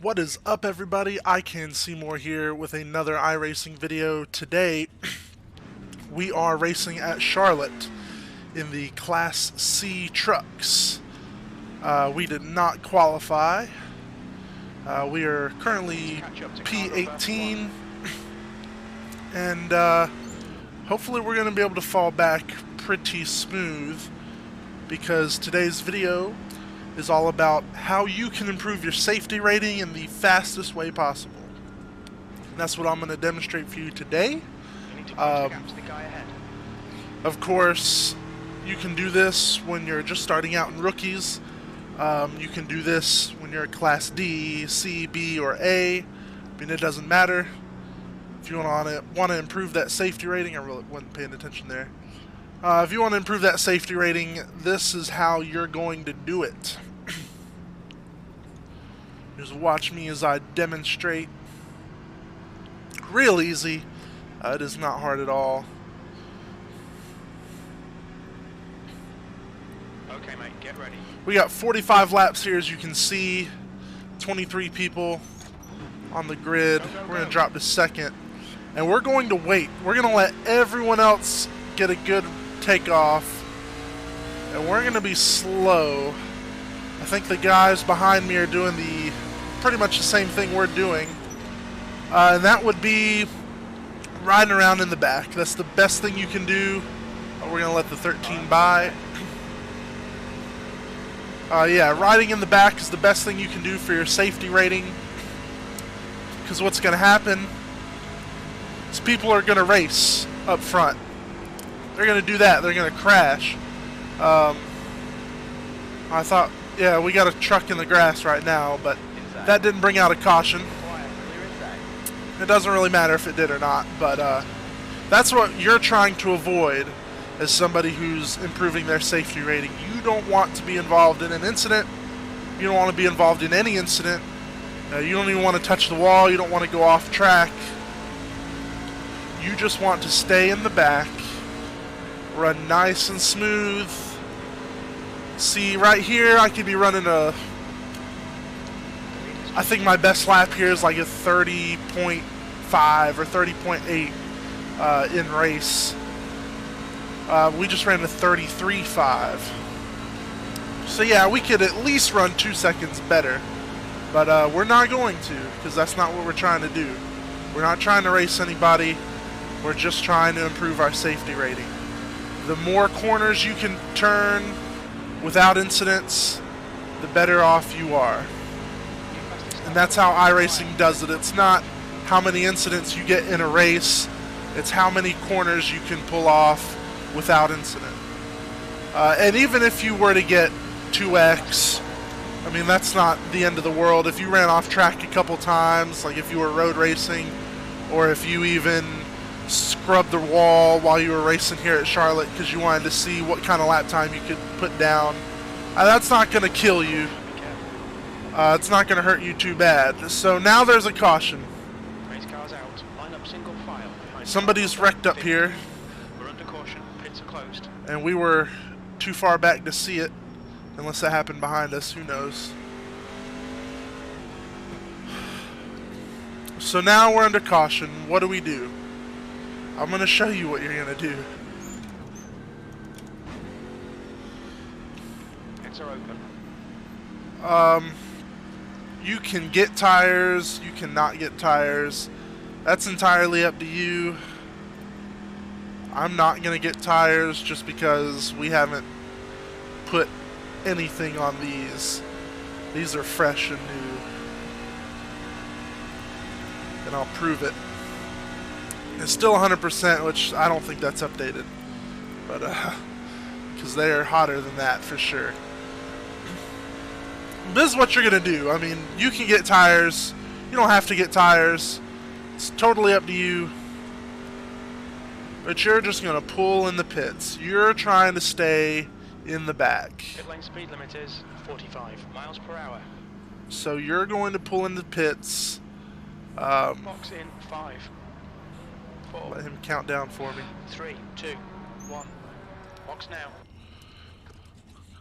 What is up, everybody? I Can Seymour here with another iRacing video. Today we are racing at Charlotte in the Class C trucks. We did not qualify. We are currently P18 and hopefully we're going to be able to fall back pretty smooth, because today's video is all about how you can improve your safety rating in the fastest way possible. And that's what I'm going to demonstrate for you today. Of course, you can do this when you're just starting out in rookies. You can do this when you're a Class D, C, B, or A. I mean, it doesn't matter. If you want to improve that safety rating, I really wasn't paying attention there. If you want to improve that safety rating, this is how you're going to do it. Just watch me as I demonstrate. Real easy. It is not hard at all. Okay, mate, get ready. We got 45 laps here, as you can see. 23 people on the grid. We're going to drop to second. And we're going to wait. We're going to let everyone else get a good takeoff. And we're going to be slow. I think the guys behind me are doing pretty much the same thing we're doing. And that would be riding around in the back. That's the best thing you can do. We're going to let the 13 by. Yeah, riding in the back is the best thing you can do for your safety rating. Because what's going to happen is people are going to race up front. They're going to do that. They're going to crash. I thought, yeah, we got a truck in the grass right now, but that didn't bring out a caution. It doesn't really matter if it did or not, but that's what you're trying to avoid as somebody who's improving their safety rating. You don't want to be involved in an incident. You don't want to be involved in any incident. You don't even want to touch the wall. You don't want to go off track. You just want to stay in the back, run nice and smooth. See, right here, I could be running I think my best lap here is like a 30.5 or 30.8 in race. We just ran a 33.5. So yeah, we could at least run 2 seconds better. But we're not going to, because that's not what we're trying to do. We're not trying to race anybody. We're just trying to improve our safety rating. The more corners you can turn without incidents, the better off you are. And that's how iRacing does it. It's not how many incidents you get in a race. It's how many corners you can pull off without incident. And even if you were to get 2x, I mean, that's not the end of the world. If you ran off track a couple times, like if you were road racing, or if you even scrubbed the wall while you were racing here at Charlotte because you wanted to see what kind of lap time you could put down, that's not going to kill you. It's not going to hurt you too bad. So now there's a caution. Race cars out. Line up single file. Somebody's wrecked up here. We're under caution. Pits are closed. And we were too far back to see it. Unless that happened behind us. Who knows? So now we're under caution. What do we do? I'm going to show you what you're going to do. Pits are open. You can get tires, you cannot get tires. That's entirely up to you. I'm not going to get tires just because we haven't put anything on these. These are fresh and new. And I'll prove it. It's still 100%, which I don't think that's updated. But, because they are hotter than that for sure. This is what you're going to do. I mean, you can get tires. You don't have to get tires. It's totally up to you. But you're just going to pull in the pits. You're trying to stay in the back. Pit lane speed limit is 45 miles per hour. So you're going to pull in the pits. Box in 5, 4. Let him count down for me. 3, 2, 1. Box now.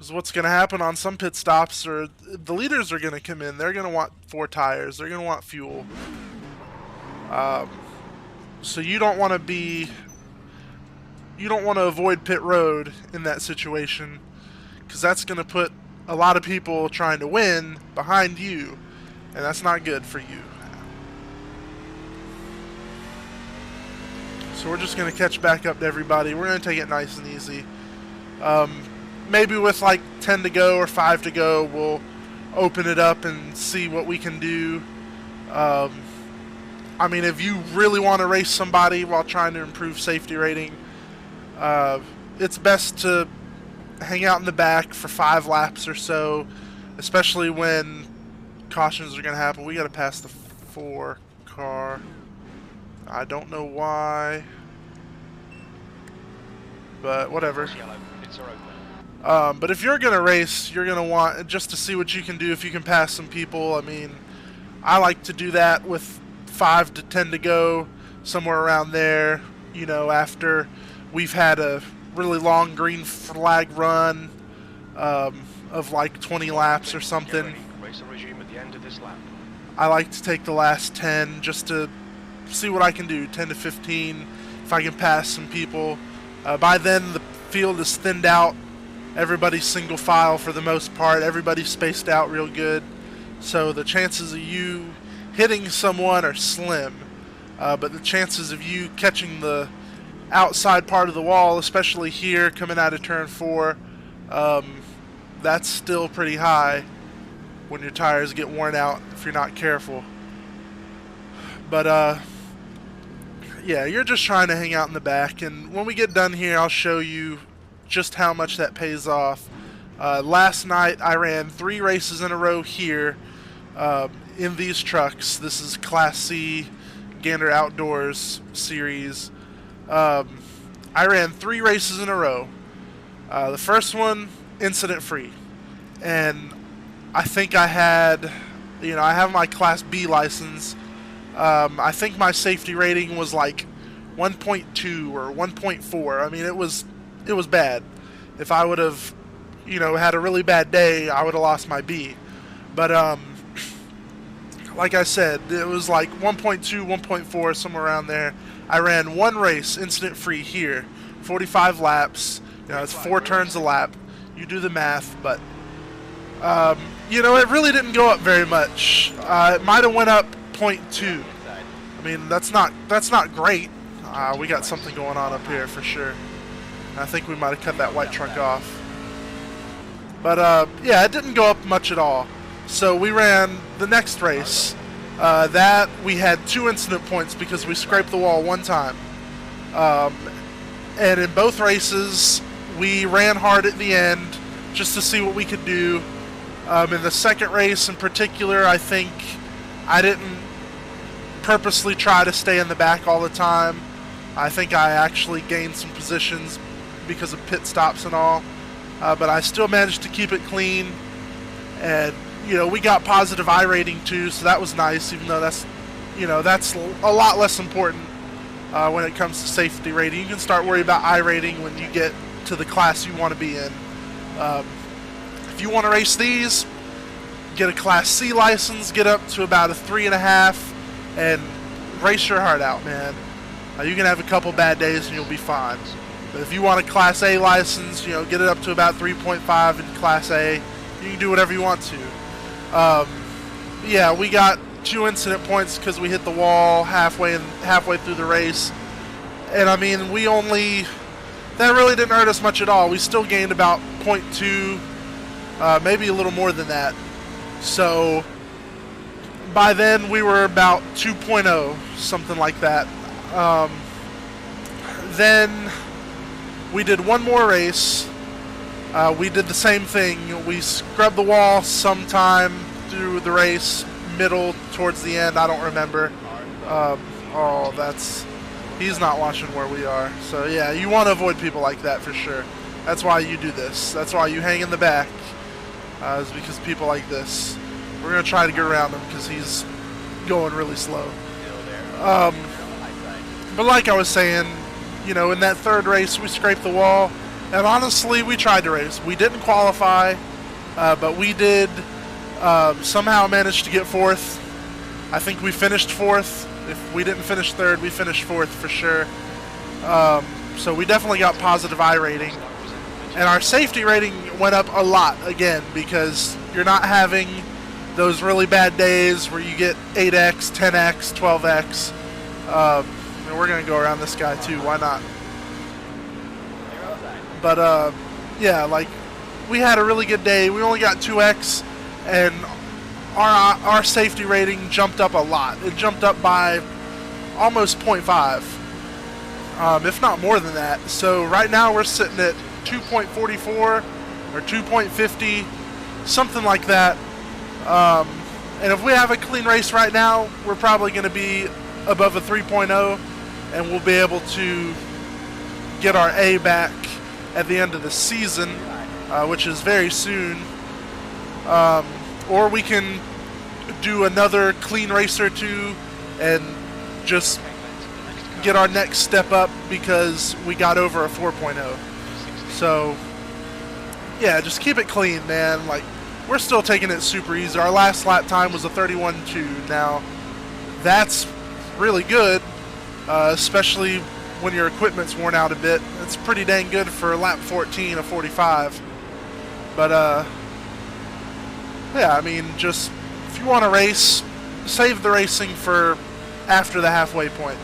Because what's going to happen on some pit stops, or the leaders are going to come in. They're going to want 4 tires. They're going to want fuel. So you don't want to be... You don't want to avoid pit road in that situation, because that's going to put a lot of people trying to win behind you, and that's not good for you. So we're just going to catch back up to everybody. We're going to take it nice and easy. Maybe with like 10 to go or 5 to go, we'll open it up and see what we can do. I mean, if you really want to race somebody while trying to improve safety rating, it's best to hang out in the back for 5 laps or so, especially when cautions are going to happen. We got to pass the 4 car. I don't know why, but whatever. But if you're going to race, you're going to want just to see what you can do if you can pass some people. I mean, I like to do that with 5 to 10 to go, somewhere around there, you know, after we've had a really long green flag run of like 20 laps or something. Race will resume at the end of this lap. I like to take the last 10 just to see what I can do, 10 to 15, if I can pass some people. By then, the field is thinned out. Everybody's single file for the most part. Everybody's spaced out real good. So the chances of you hitting someone are slim. But the chances of you catching the outside part of the wall, especially here coming out of turn 4, that's still pretty high when your tires get worn out if you're not careful. But yeah, you're just trying to hang out in the back, and when we get done here, I'll show you just how much that pays off. Last night I ran 3 races in a row here in these trucks. This is Class C Gander Outdoors series. I ran 3 races in a row. The first one, incident free, and I think I had, you know, I have my Class B license. I think my safety rating was like 1.2 or 1.4. I mean, it was bad. If I would have, you know, had a really bad day, I would have lost my B. But like I said, it was like 1.2, 1.4, somewhere around there. I ran 1 race incident free here, 45 laps. You know, it's 4 turns a lap. You do the math, but you know, it really didn't go up very much. It might have went up 0.2. I mean, that's not great. We got something going on up here for sure. I think we might have cut that white truck off. But yeah, it didn't go up much at all. So we ran the next race. That we had 2 incident points because we scraped the wall 1 time. And in both races, we ran hard at the end just to see what we could do. In the second race in particular, I think I didn't purposely try to stay in the back all the time. I think I actually gained some positions because of pit stops and all. But I still managed to keep it clean. And, you know, we got positive iRating too, so that was nice, even though that's, you know, that's a lot less important when it comes to safety rating. You can start worrying about iRating when you get to the class you want to be in. If you want to race these, get a Class C license, get up to about a 3.5, and race your heart out, man. You can have a couple bad days and you'll be fine. But if you want a Class A license, you know, get it up to about 3.5 in Class A. You can do whatever you want to. Yeah, we got 2 incident points because we hit the wall halfway through the race. And I mean, that really didn't hurt us much at all. We still gained about 0.2, maybe a little more than that. So by then we were about 2.0, something like that. Then we did 1 more race. We did the same thing. We scrubbed the wall sometime through the race, middle, towards the end, I don't remember. He's not watching where we are. So yeah, you want to avoid people like that for sure. That's why you do this. That's why you hang in the back, is because people like this. We're going to try to get around him because he's going really slow. But like I was saying, you know, in that third race we scraped the wall, And honestly, we tried to race. We didn't qualify, but we did somehow manage to get fourth. I think we finished fourth. If we didn't finish third, we finished fourth for sure. So we definitely got positive iRating. And our safety rating went up a lot again because you're not having those really bad days where you get 8x, 10x, 12x. And we're going to go around this guy too. Why not? But yeah, like we had a really good day. We only got 2x, and our safety rating jumped up a lot. It jumped up by almost 0.5, if not more than that. So right now we're sitting at 2.44 or 2.50, something like that. And if we have a clean race right now, we're probably going to be above a 3.0, and we'll be able to get our A back at the end of the season, which is very soon. Or we can do another clean race or two and just get our next step up because we got over a 4.0. So yeah, just keep it clean, man. Like, we're still taking it super easy. Our last lap time was a 31.2. Now that's really good, especially when your equipment's worn out a bit. It's pretty dang good for lap 14 of 45. But yeah, I mean, just if you want to race, save the racing for after the halfway point.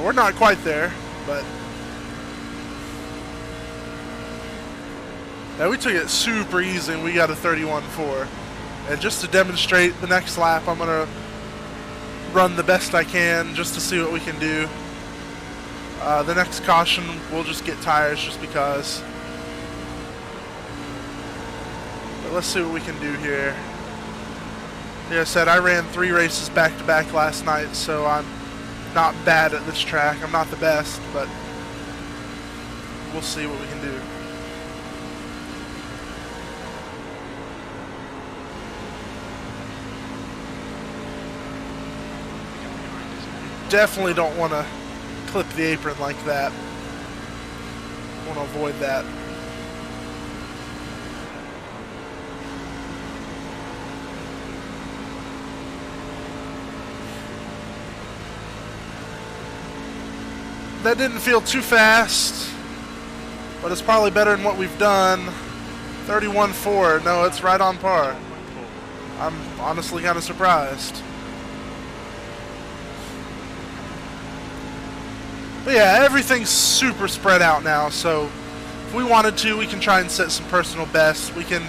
We're not quite there, but yeah, we took it super easy and we got a 31.4. And just to demonstrate the next lap, I'm going to run the best I can just to see what we can do. The next caution, we'll just get tires just because. But let's see what we can do here. Like I said, I ran 3 races back-to-back last night, so I'm not bad at this track. I'm not the best, but we'll see what we can do. Definitely don't want to clip the apron like that. Want to avoid that. That didn't feel too fast, but it's probably better than what we've done. 31.4. No, it's right on par. I'm honestly kind of surprised. But yeah, everything's super spread out now, so if we wanted to, we can try and set some personal bests. We can,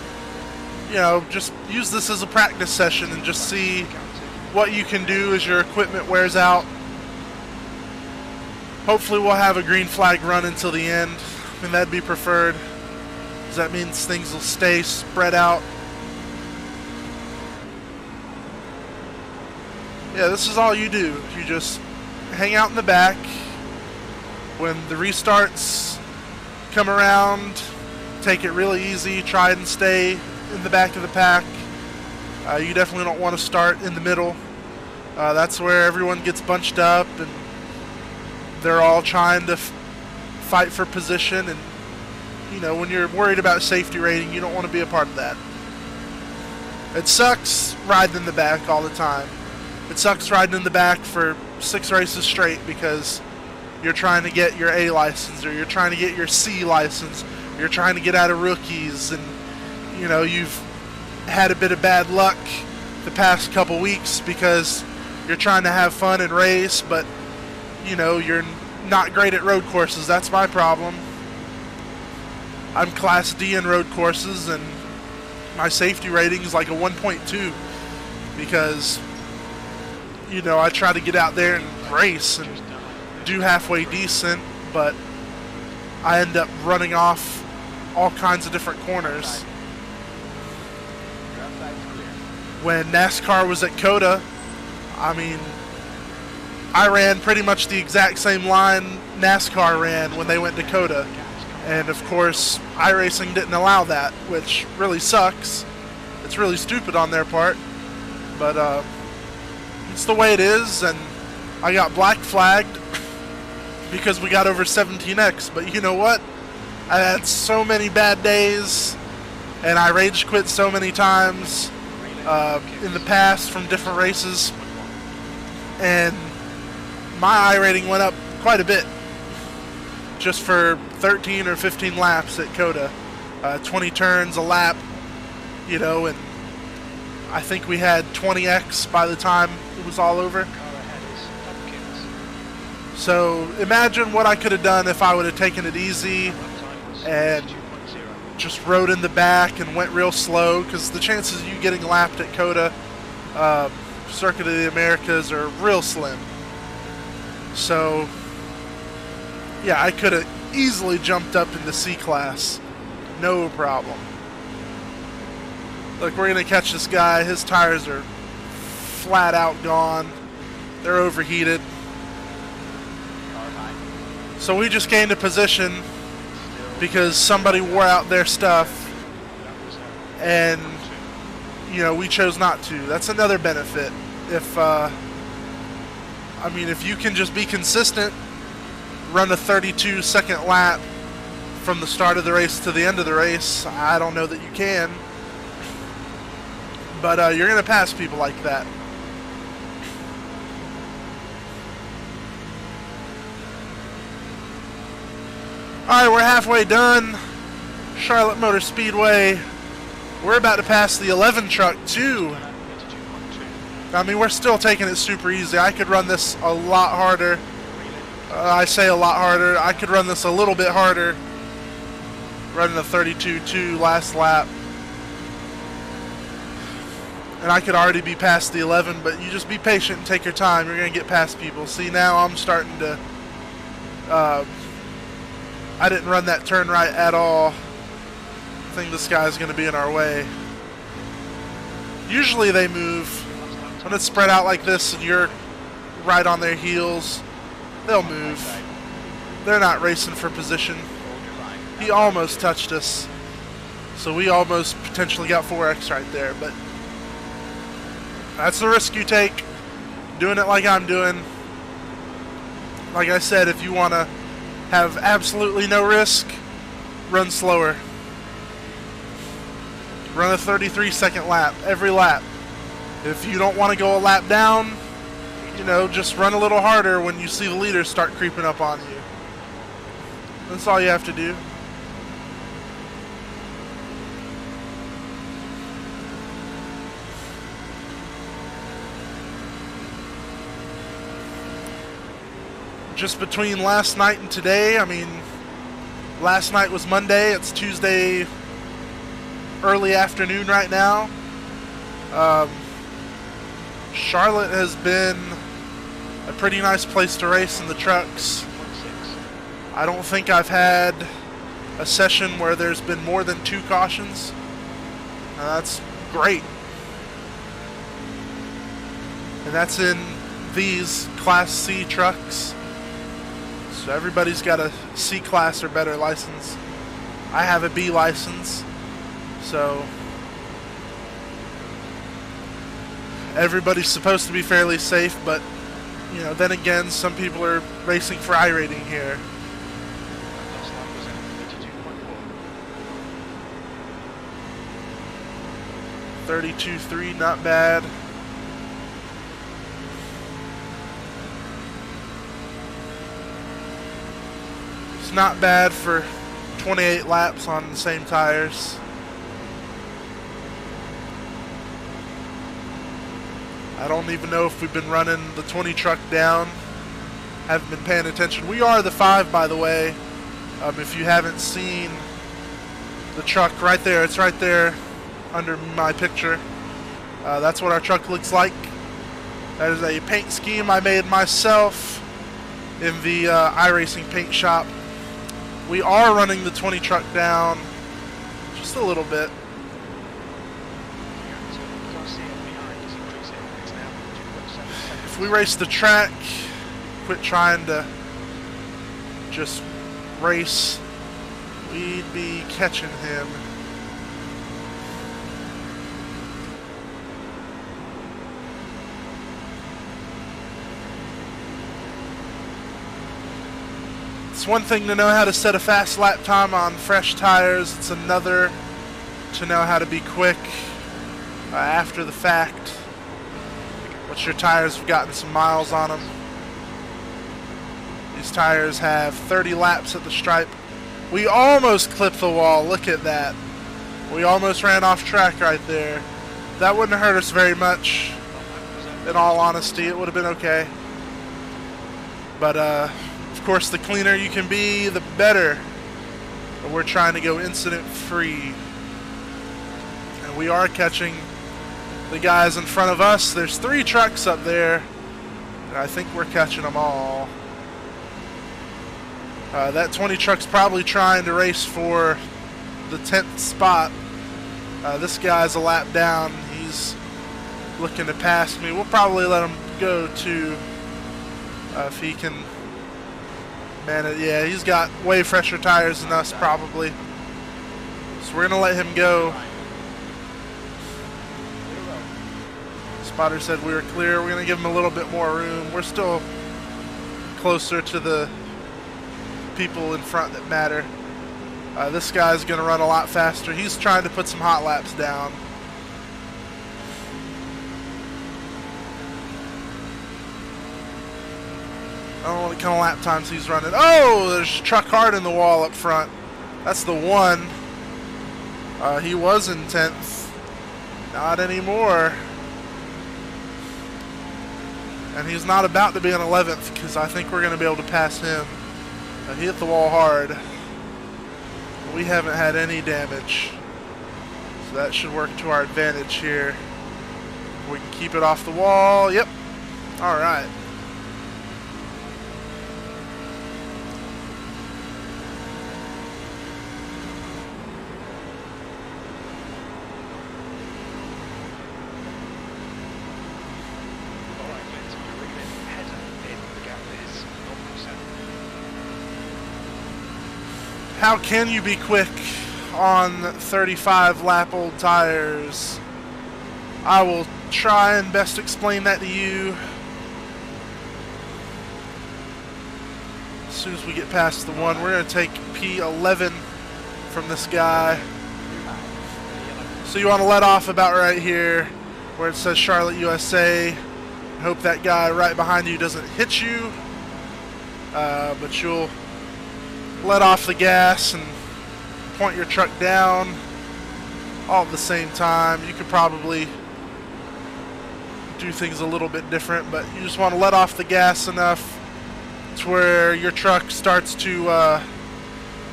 you know, just use this as a practice session and just see what you can do as your equipment wears out. Hopefully we'll have a green flag run until the end. I mean, that'd be preferred, because that means things will stay spread out. Yeah, this is all you do. You just hang out in the back. When the restarts come around, take it really easy. Try and stay in the back of the pack. You definitely don't want to start in the middle. That's where everyone gets bunched up and they're all trying to fight for position. And, you know, when you're worried about safety rating, you don't want to be a part of that. It sucks riding in the back all the time. It sucks riding in the back for 6 races straight because you're trying to get your A license or you're trying to get your C license. You're trying to get out of rookies, and you know, you've had a bit of bad luck the past couple weeks because you're trying to have fun and race, but you know, you're not great at road courses. That's my problem. I'm Class D in road courses, and my safety rating is like a 1.2 because, you know, I try to get out there and race and do halfway decent, but I end up running off all kinds of different corners. When NASCAR was at COTA, I mean, I ran pretty much the exact same line NASCAR ran when they went to COTA. And of course, iRacing didn't allow that, which really sucks. It's really stupid on their part, but it's the way it is, and I got black flagged because we got over 17x. But you know what? I had so many bad days, and I rage quit so many times in the past from different races, and my I rating went up quite a bit just for 13 or 15 laps at COTA. 20 turns a lap, you know, and I think we had 20x by the time it was all over. So imagine what I could have done if I would have taken it easy and just rode in the back and went real slow, because the chances of you getting lapped at COTA, Circuit of the Americas, are real slim. So yeah, I could have easily jumped up into C class, no problem. Look, we're going to catch this guy. His tires are flat out gone. They're overheated. So we just gained a position because somebody wore out their stuff, and you know, we chose not to. That's another benefit. If if you can just be consistent, run a 32-second lap from the start of the race to the end of the race, I don't know that you can, but you're going to pass people like that. Alright, we're halfway done. Charlotte Motor Speedway. We're about to pass the 11 truck too. I mean, we're still taking it super easy. I could run this a lot harder. I say a lot harder. I could run this a little bit harder. Running a 32.2 last lap. And I could already be past the 11, but you just be patient and take your time. You're going to get past people. See, now I'm starting to... I didn't run that turn right at all. I think this guy's going to be in our way. Usually they move. When it's spread out like this and you're right on their heels, they'll move. They're not racing for position. He almost touched us, so we almost potentially got 4x right there, but that's the risk you take, doing it like I'm doing. Like I said, if you want to have absolutely no risk, run slower. Run a 33-second lap every lap. If you don't want to go a lap down, you know, just run a little harder when you see the leaders start creeping up on you. That's all you have to do. Just between last night and today, I mean, last night was Monday, it's Tuesday early afternoon right now. Charlotte has been a pretty nice place to race in the trucks. I don't think I've had a session where there's been more than 2 cautions. That's great. And that's in these Class C trucks. So everybody's got a C class or better license. I have a B license, so everybody's supposed to be fairly safe, but you know, then again, some people are racing for I rating here. .32.3, not bad. It's not bad for 28 laps on the same tires. I don't even know if we've been running the 20 truck down. Haven't been paying attention. We are the 5, by the way. If you haven't seen the truck right there, it's right there under my picture. That's what our truck looks like. That is a paint scheme I made myself in the iRacing paint shop. We are running the 20 truck down just a little bit. If we race the track, quit trying to just race, we'd be catching him. It's one thing to know how to set a fast lap time on fresh tires. It's another to know how to be quick after the fact. Once your tires have gotten some miles on them. These tires have 30 laps at the stripe. We almost clipped the wall. Look at that. We almost ran off track right there. That wouldn't hurt us very much. In all honesty, it would have been okay. But, of course, the cleaner you can be, the better. But we're trying to go incident-free. And we are catching the guys in front of us. There's 3 trucks up there. And I think we're catching them all. That 20 truck's probably trying to race for the 10th spot. This guy's a lap down. He's looking to pass me. We'll probably let him go too if he can man it. Yeah, he's got way fresher tires than us probably. So we're going to let him go. Spotter said we were clear. We're going to give him a little bit more room. We're still closer to the people in front that matter. This guy's going to run a lot faster. He's trying to put some hot laps down. I don't know what kind of lap times he's running. Oh, there's a truck hard in the wall up front. That's the one. He was in 10th. Not anymore. And he's not about to be in 11th because I think we're going to be able to pass him. He hit the wall hard. We haven't had any damage. So that should work to our advantage here. We can keep it off the wall. Yep. All right. How can you be quick on 35 lap old tires? I will try and best explain that to you as soon as we get past the one. We're going to take P11 from this guy. So you want to let off about right here where it says Charlotte, USA. Hope that guy right behind you doesn't hit you, but you'll let off the gas and point your truck down all at the same time. You could probably do things a little bit different, but you just want to let off the gas enough to where your truck starts to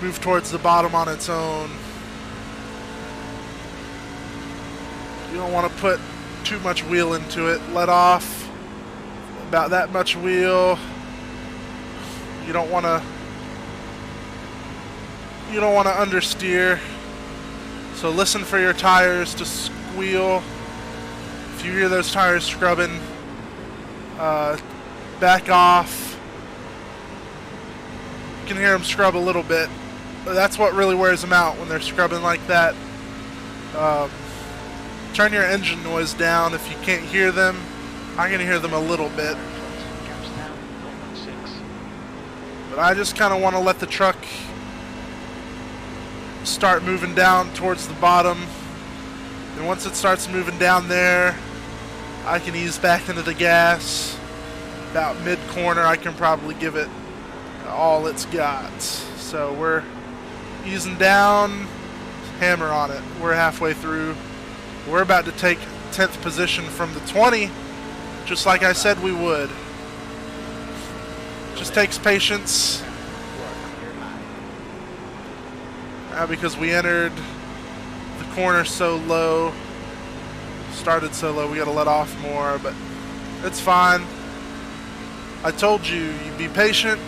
move towards the bottom on its own. You don't want to put too much wheel into it. Let off about that much wheel. You don't want to understeer, so listen for your tires to squeal. If you hear those tires scrubbing, back off. You can hear them scrub a little bit, but that's what really wears them out when they're scrubbing like that. Turn your engine noise down if you can't hear them. I can hear them a little bit, but I just kind of want to let the truck start moving down towards the bottom, and once it starts moving down there, I can ease back into the gas. About mid-corner, I can probably give it all it's got. So we're easing down, hammer on it. We're halfway through. We're about to take 10th position from the 20, just like I said we would. Just takes patience. Because we entered the corner so low, started so low, we got to let off more, but it's fine. I told you, you be patient,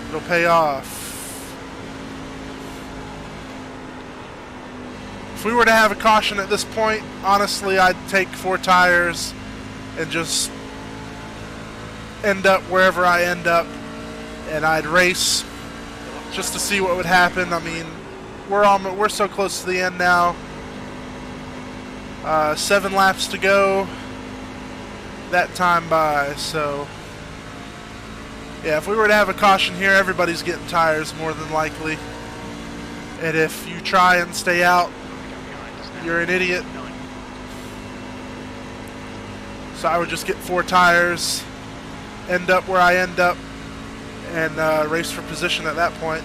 it'll pay off. If we were to have a caution at this point, honestly, I'd take 4 tires and just end up wherever I end up, and I'd race just to see what would happen. I mean, we're so close to the end now. 7 laps to go. That time by, so Yeah, if we were to have a caution here, everybody's getting tires more than likely. And if you try and stay out, you're an idiot. So I would just get 4 tires, end up where I end up, and race for position at that point.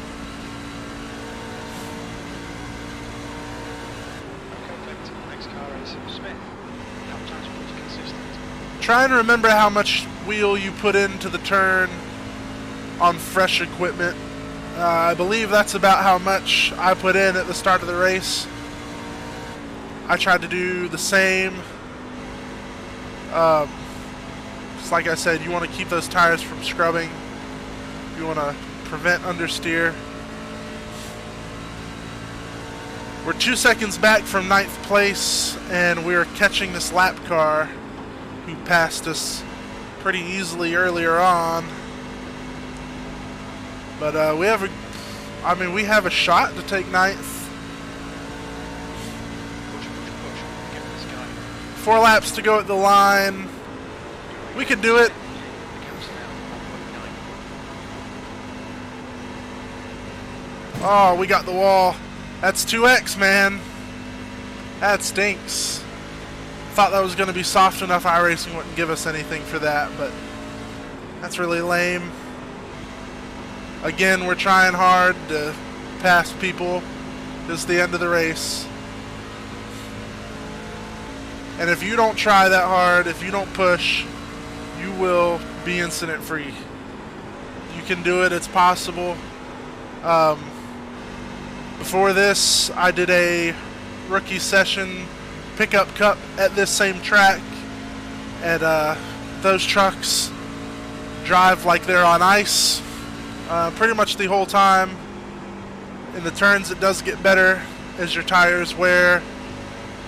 Trying to remember how much wheel you put into the turn on fresh equipment. I believe that's about how much I put in at the start of the race. I tried to do the same. Just like I said, you want to keep those tires from scrubbing. You want to prevent understeer. We're 2 seconds back from 9th place, and we're catching this lap car who passed us pretty easily earlier on. But we have a shot to take 9th. 4 laps to go at the line. We can do it. Oh, we got the wall. That's 2x, man. That stinks. Thought that was going to be soft enough. iRacing wouldn't give us anything for that, but that's really lame. Again, we're trying hard to pass people. This is the end of the race. And if you don't try that hard, if you don't push, you will be incident free. You can do it, it's possible. Before this, I did a rookie session pickup cup at this same track. And those trucks drive like they're on ice pretty much the whole time. In the turns, it does get better as your tires wear.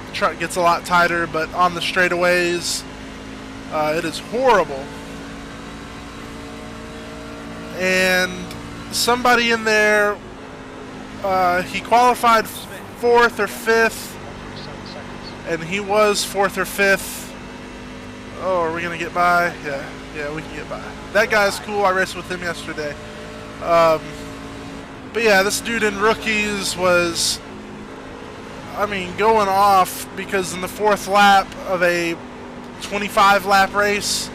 The truck gets a lot tighter, but on the straightaways, it is horrible. And somebody in there, he qualified 4th or 5th, and he was 4th or 5th. Oh, are we going to get by? Yeah, we can get by. That guy's cool. I raced with him yesterday. But yeah, this dude in rookies was, going off because in the 4th lap of a 25 lap race,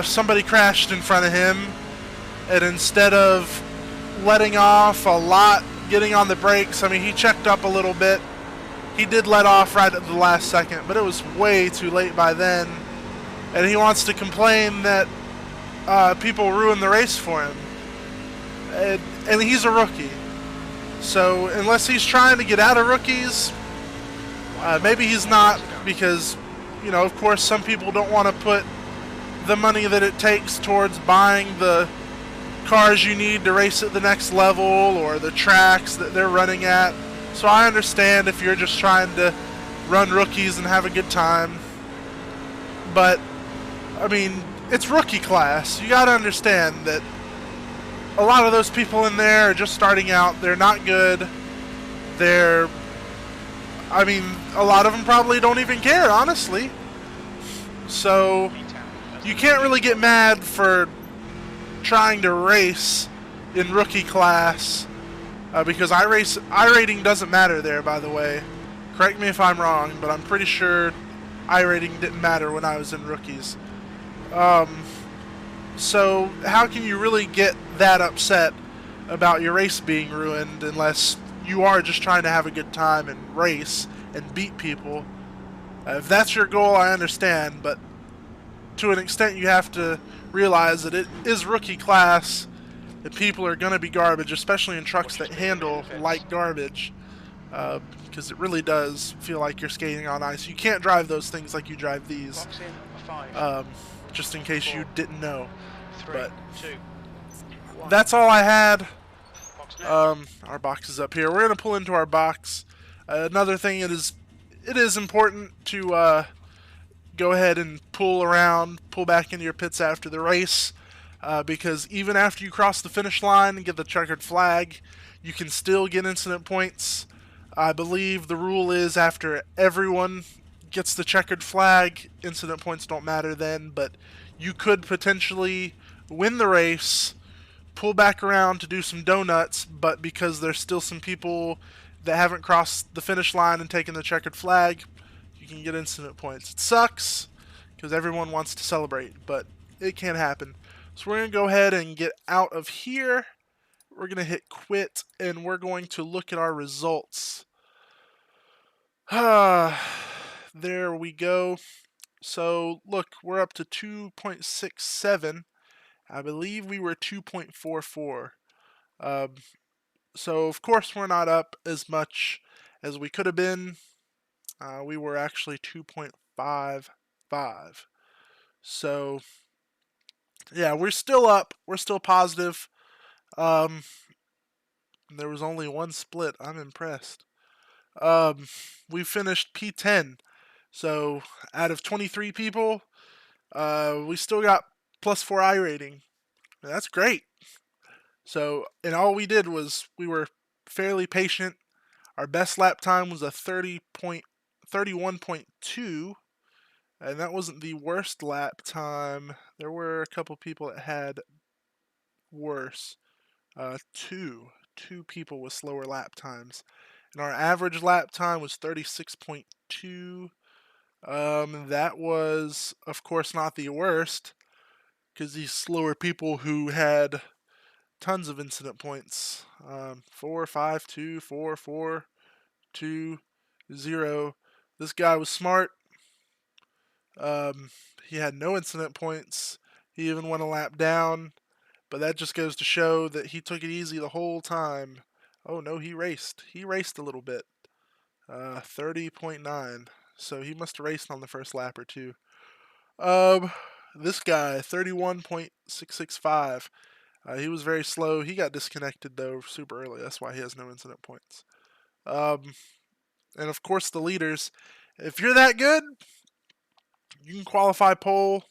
somebody crashed in front of him, and instead of letting off a lot, getting on the brakes, he checked up a little bit. He did let off right at the last second, but it was way too late by then, and he wants to complain that people ruined the race for him. And he's a rookie. So unless he's trying to get out of rookies, maybe he's not, because, of course some people don't want to put the money that it takes towards buying the cars you need to race at the next level or the tracks that they're running at. So I understand if you're just trying to run rookies and have a good time. But, it's rookie class. You got to understand that a lot of those people in there are just starting out. They're not good. A lot of them probably don't even care, honestly. So you can't really get mad for trying to race in rookie class, because iRating doesn't matter there, by the way. Correct me if I'm wrong, but I'm pretty sure iRating didn't matter when I was in rookies. So how can you really get that upset about your race being ruined unless you are just trying to have a good time and race and beat people? If that's your goal, I understand, but to an extent you have to realize that it is rookie class, that people are going to be garbage, especially in trucks that handle like garbage, because it really does feel like you're skating on ice. You can't drive those things like you drive these, just in case you didn't know. But that's all I had. Our box is up here. We're going to pull into our box. Another thing, it is important to go ahead and pull back into your pits after the race, because even after you cross the finish line and get the checkered flag, you can still get incident points. I believe the rule is after everyone gets the checkered flag, incident points don't matter then, but you could potentially win the race, pull back around to do some donuts, but because there's still some people that haven't crossed the finish line and taken the checkered flag, you can get incident points. It sucks because everyone wants to celebrate, but it can happen. So we're going to go ahead and get out of here. We're going to hit quit, and we're going to look at our results. There we go. So look, we're up to 2.67. I believe we were 2.44. So of course we're not up as much as we could have been. We were actually 2.55. So yeah, we're still up. We're still positive. Um, there was only one split. I'm impressed. Um, we finished P10. So out of 23 people, we still got +4 iRating. That's great. So, and all we did was we were fairly patient. Our best lap time was a 31.2, and that wasn't the worst lap time. There were a couple people that had worse. Two people with slower lap times, and our average lap time was 36.2. That was, of course, not the worst, because these slower people who had tons of incident points, 4, 5, 2, 4, 4, 2, 0. This guy was smart. He had no incident points. He even went a lap down, but that just goes to show that he took it easy the whole time. Oh no, he raced. He raced a little bit. 30.9. So he must have raced on the first lap or two. This guy, 31.665. He was very slow. He got disconnected though super early. That's why he has no incident points. And of course the leaders. If you're that good, you can qualify pole,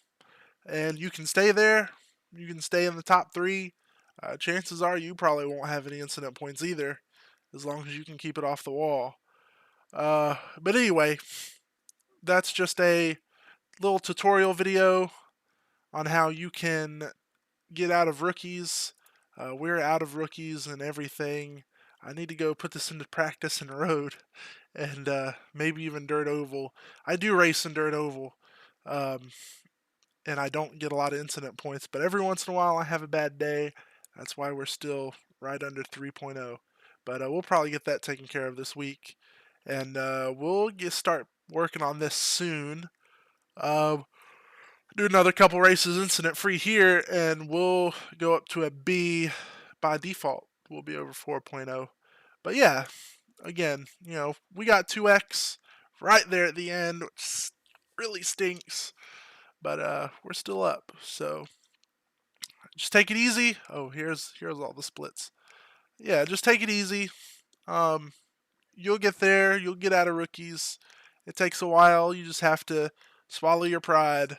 and you can stay there. You can stay in the top 3. Chances are you probably won't have any incident points either, as long as you can keep it off the wall. But anyway, that's just a little tutorial video on how you can get out of rookies. We're out of rookies and everything. I need to go put this into practice in road, and maybe even dirt oval. I do race in dirt oval, and I don't get a lot of incident points, but every once in a while I have a bad day. That's why we're still right under 3.0. But we'll probably get that taken care of this week, and we'll start working on this soon. Do another couple races incident free here, and we'll go up to a B by default. We'll be over 4.0. But yeah, again, we got 2x right there at the end, which really stinks. But we're still up, so just take it easy. Oh, here's all the splits. Yeah, just take it easy. You'll get there. You'll get out of rookies. It takes a while. You just have to swallow your pride.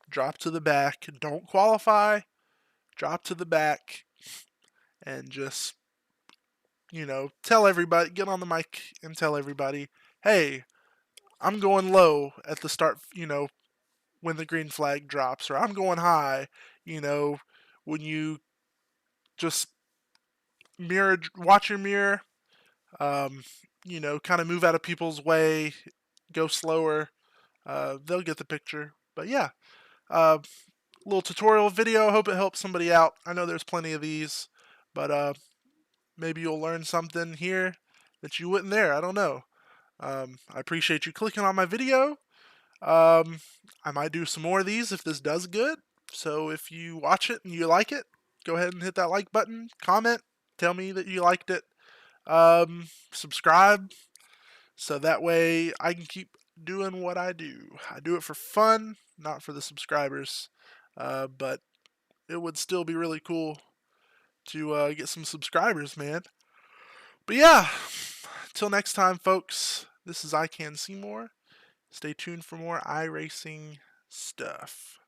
Drop to the back. Don't qualify. Drop to the back, and just tell everybody. Get on the mic and tell everybody, hey, I'm going low at the start. When the green flag drops, or I'm going high. When you just watch your mirror, kind of move out of people's way, go slower. They'll get the picture. But yeah, little tutorial video. Hope it helps somebody out. I know there's plenty of these, but maybe you'll learn something here that you wouldn't there. I don't know. I appreciate you clicking on my video. I might do some more of these if this does good. So if you watch it and you like it, go ahead and hit that like button, comment, tell me that you liked it. Subscribe, so that way I can keep doing what I do. I do it for fun, not for the subscribers. But it would still be really cool to get some subscribers, man. But yeah, till next time, folks, this is I Can See More. Stay tuned for more iRacing stuff.